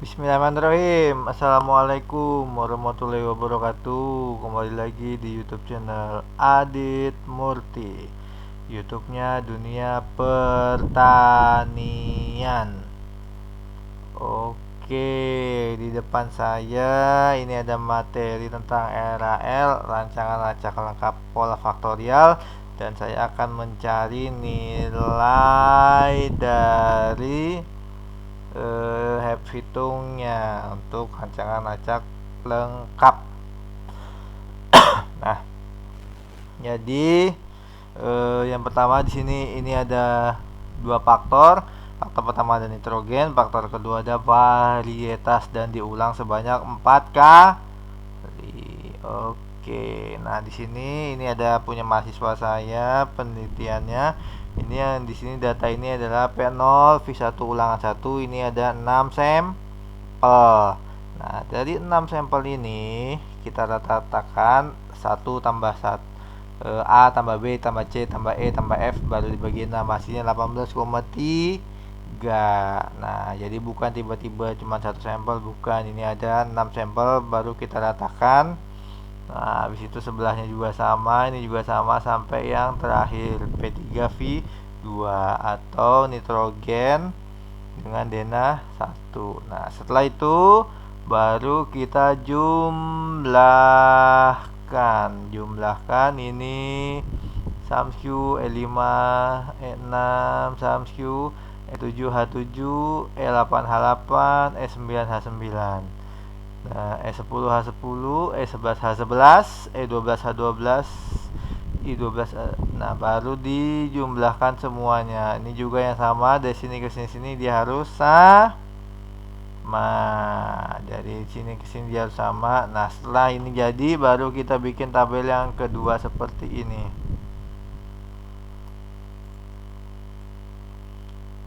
Bismillahirrahmanirrahim. Assalamualaikum warahmatullahi wabarakatuh. Kembali lagi di YouTube channel Adit Murti. YouTube-nya Dunia Pertanian. Oke, di depan saya ini ada materi tentang RAL, rancangan acak lengkap pola faktorial, dan saya akan mencari nilai dari hitungnya untuk rancangan acak lengkap. Nah, jadi yang pertama di sini ini ada dua faktor. Faktor pertama ada nitrogen, faktor kedua ada varietas dan diulang sebanyak 4 kali. Oke, nah di sini ini ada punya mahasiswa saya penelitiannya. Ini yang di sini data ini adalah P0 V1 ulangan 1, ini ada 6 sampel. Nah, dari 6 sampel ini kita rata-ratakan 1 tambah 1 A tambah B tambah C tambah E tambah F baru dibagi 6, hasilnya 18,3. Nah, jadi bukan tiba-tiba cuma satu sampel, bukan, ini ada 6 sampel baru kita ratakan. Nah, habis itu sebelahnya juga sama, ini juga sama sampai yang terakhir P3V2 atau nitrogen dengan denah 1. Nah, setelah itu baru kita jumlahkan ini SAMSQ E5 E6 SAMSQ E7 H7 E8 H8 E9 H9. Nah, E10 H10 E11 H11 E12 H12 I12. Nah, baru dijumlahkan semuanya. Ini juga yang sama, dari sini ke sini dia harus sama. Dari sini ke sini dia harus sama. Nah, setelah ini jadi baru kita bikin tabel yang kedua seperti ini.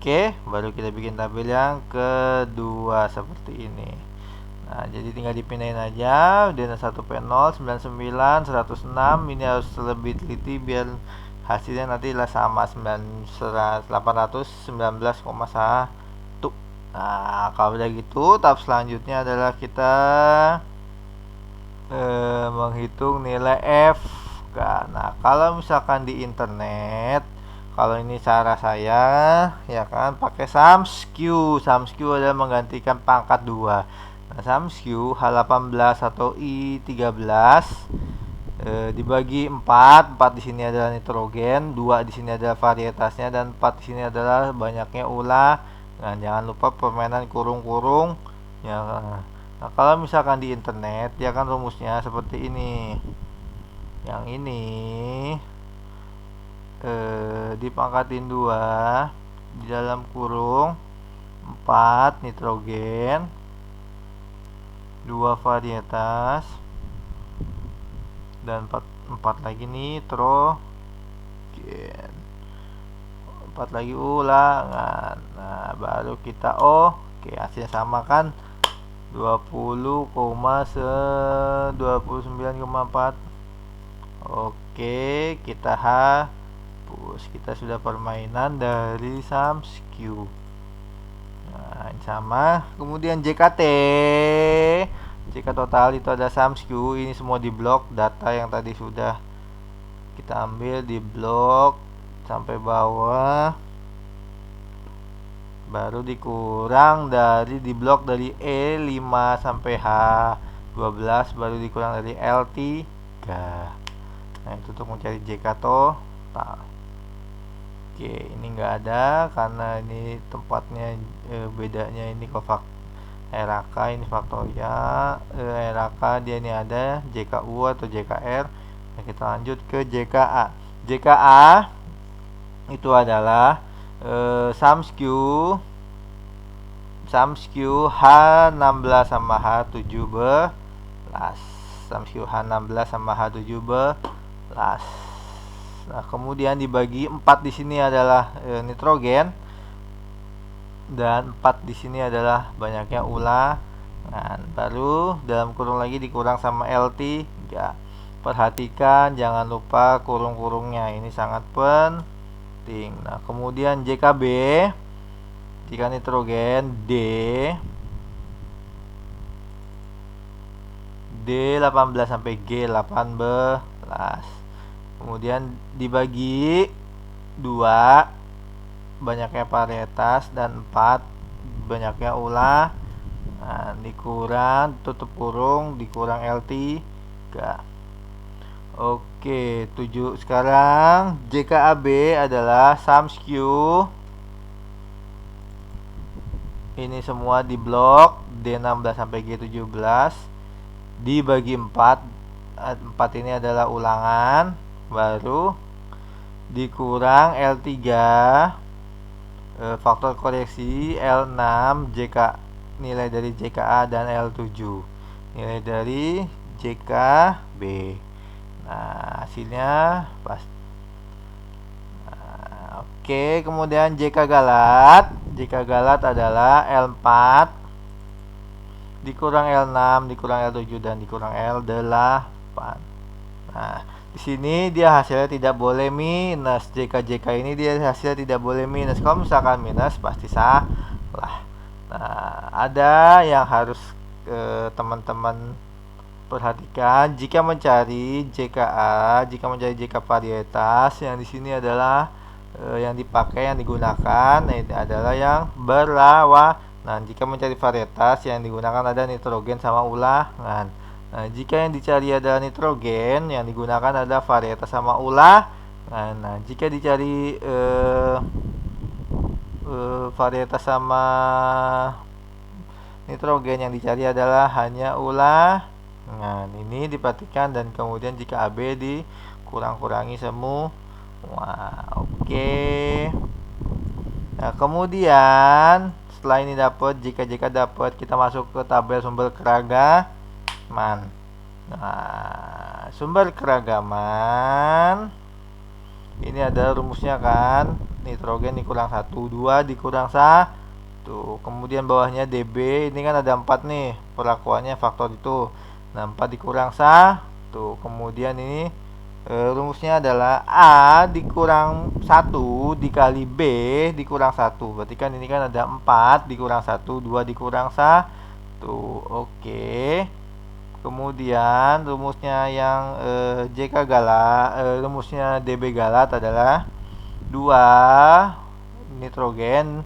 Oke, baru kita bikin tabel yang kedua seperti ini. Nah, jadi tinggal dipindahin aja. Denah 1 P0 99 106. Ini harus lebih teliti biar hasilnya nanti lah sama 819,1. Nah, kalau udah gitu, tahap selanjutnya adalah kita menghitung nilai F. Nah, kalau misalkan di internet, kalau ini cara saya, ya kan, pakai SAMSQ. SAMSQ adalah menggantikan pangkat 2. Nah, SAMSQ H18 atau I13 dibagi 4. 4 di sini adalah nitrogen, 2 di sini adalah varietasnya, dan 4 di sini adalah banyaknya ulah. Nah, jangan lupa permainan kurung-kurung. Ya. Nah, kalau misalkan di internet, ya kan rumusnya seperti ini. Yang ini dipangkatin 2 di dalam kurung 4 nitrogen, 2 varietas, dan 4 lagi nitrogen, 4 lagi ulangan. Nah, baru kita oke, hasilnya sama kan, 29,4. Oke, kita hapus. Kita sudah permainan dari SAMSQ. Nah, ini sama. Kemudian JKT. JK total itu ada SAMSQ. Ini semua di blok. Data yang tadi sudah kita ambil di blok sampai bawah. Baru dikurang dari di blok dari E5 sampai H12, baru dikurang dari L3. Nah, itu untuk mencari JK total. Oke, ini enggak ada karena ini tempatnya bedanya ini kok RAK ini faktorial. RAK dia ini ada JKU atau JKR. Nah, kita lanjut ke JKA. JKA itu adalah SAMSQ H16 sama H17. SAMSQ H16 sama H17. Nah, kemudian dibagi 4 di sini adalah nitrogen, dan 4 di sini adalah banyaknya ulah. Nah, baru dalam kurung lagi dikurang sama LT. Ya, perhatikan jangan lupa kurung-kurungnya, ini sangat penting. Nah, kemudian JKB, jika nitrogen D D18 sampai G18. Kemudian dibagi 2 banyaknya varietas dan 4 banyaknya ulah. Nah, dikurang tutup kurung dikurang LT 3. Oke, 7. Sekarang JKAB adalah sums Q. Ini semua di blok D16 sampai G17 dibagi 4. 4 ini adalah ulangan baru dikurang L3 faktor koreksi L6 JK, nilai dari JKA, dan L7 nilai dari JKB. Nah, hasilnya pas. Nah, oke, kemudian JK Galat. JK Galat adalah L4 dikurang L6 dikurang L7 dan dikurang L8. Nah, di sini dia hasilnya tidak boleh minus. JK ini dia hasilnya tidak boleh minus. Kalau misalkan minus pasti salah. Nah, ada yang harus teman-teman perhatikan jika mencari JKA, jika mencari JK varietas, yang di sini adalah yang dipakai, yang digunakan ini adalah yang berlawanan. Nah, jika mencari varietas yang digunakan ada nitrogen sama ulangan. Nah, jika yang dicari adalah nitrogen, yang digunakan ada varietas sama ulangan. Nah, jika dicari varietas sama nitrogen, yang dicari adalah hanya ulangan. Nah, ini diperhatikan, dan kemudian jika AB dikurang-kurangi semua. Wah, oke. Nah, kemudian setelah ini dapat, jika dapat, kita masuk ke tabel sumber keragaman. Nah, sumber keragaman ini ada rumusnya kan, nitrogen dikurang 1, 2 dikurang 1. Kemudian bawahnya DB, ini kan ada 4 nih, perlakuannya faktor itu. Nah, 4 dikurang 1. Kemudian ini rumusnya adalah A dikurang 1 dikali B dikurang 1. Berarti kan ini kan ada 4 dikurang 1, 2 dikurang 1. Oke. Kemudian rumusnya yang JK Galat, rumusnya DB Galat adalah 2 nitrogen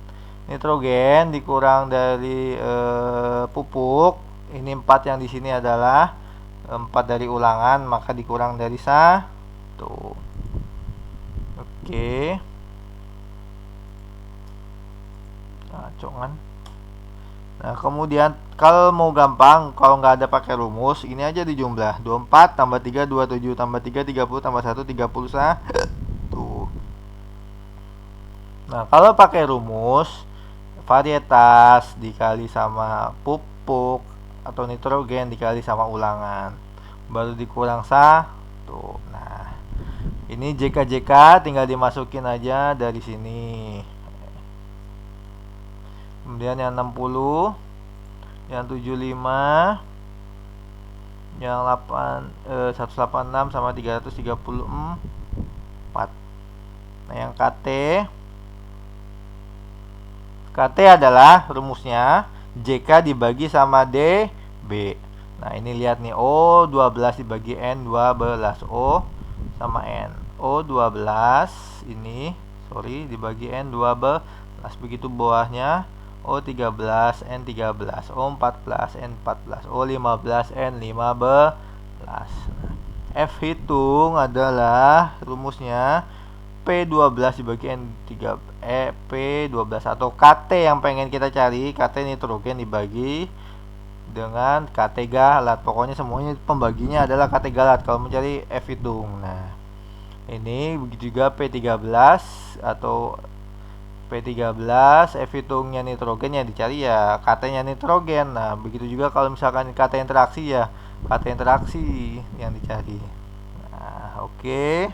dikurang dari pupuk. Ini 4 yang di sini adalah 4 dari ulangan, maka dikurang dari 1. Oke. Nah, congan. Nah, kemudian kalau mau gampang, kalau nggak ada pakai rumus, ini aja dijumlah. 24 tambah 3, 27 tambah 3, 30 tambah 1, 31. Nah, kalau pakai rumus, varietas dikali sama pupuk atau nitrogen dikali sama ulangan, baru dikurang 1. Nah, ini JK tinggal dimasukin aja dari sini. Kemudian yang 60, yang 75, yang 186 sama 334. Nah, yang KT adalah rumusnya JK dibagi sama DB. Nah, ini lihat nih, O12 dibagi N12. O sama N. O12 ini, dibagi N12. Begitu bawahnya O13 N13, O14 N14, O15 N15. F hitung adalah rumusnya P12 dibagi N3, P12 atau KT yang pengen kita cari, KT nitrogen dibagi dengan KT galat. Pokoknya semuanya pembaginya adalah KT galat kalau mencari F hitung. Nah, ini begitu juga P13 atau P13, F hitungnya nitrogen, yang dicari ya KT-nya nitrogen. Nah, begitu juga kalau misalkan KT interaksi, ya KT interaksi yang dicari. Nah, oke.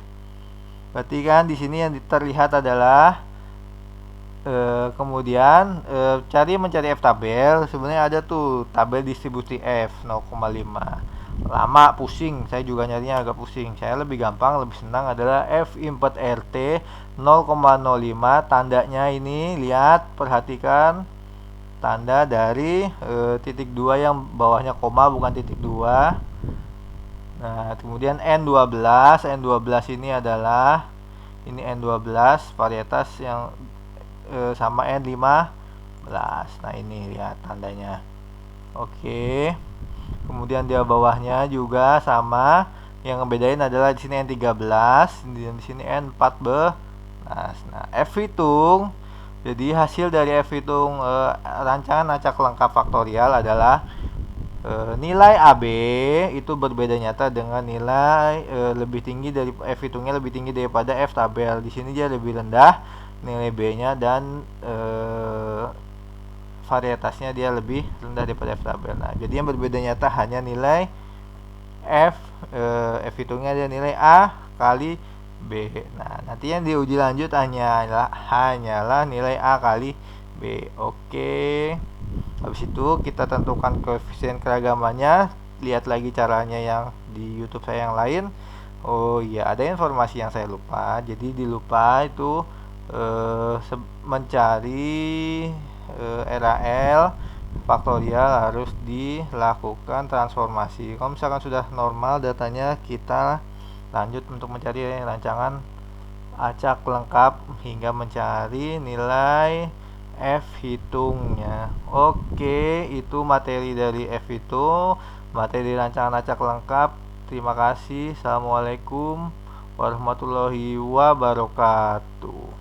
Berarti kan di sini yang terlihat adalah kemudian mencari F tabel. Sebenarnya ada tuh tabel distribusi F 0,5. Lama, pusing, saya juga nyarinya agak pusing. Saya lebih gampang, lebih senang adalah F import RT 0,05. Tandanya ini, lihat, perhatikan, tanda dari titik 2 yang bawahnya koma bukan titik 2. Nah, kemudian N12 ini adalah N12 varietas yang sama N15. Nah, ini lihat tandanya. Oke. Kemudian dia bawahnya juga sama. Yang ngebedain adalah di sini N13, di sini N14. Nah, F hitung. Jadi hasil dari F hitung rancangan acak lengkap faktorial adalah nilai AB itu berbeda nyata dengan nilai lebih tinggi dari F hitungnya lebih tinggi daripada F tabel. Di sini dia lebih rendah nilai B-nya dan varietasnya dia lebih rendah daripada F tabel. Nah, jadi yang berbeda nyata hanya nilai F hitungnya dia nilai A kali B. Nah, nanti yang diuji lanjut hanyalah nilai A kali B. Oke. Habis itu kita tentukan koefisien keragamannya. Lihat lagi caranya yang di YouTube saya yang lain. Oh iya, ada informasi yang saya lupa. Jadi di lupa itu mencari RAL faktorial harus dilakukan transformasi. Kalau misalkan sudah normal datanya, kita lanjut untuk mencari rancangan acak lengkap hingga mencari nilai F hitungnya. Oke, itu materi dari F hitung, materi rancangan acak lengkap. Terima kasih. Assalamualaikum warahmatullahi wabarakatuh.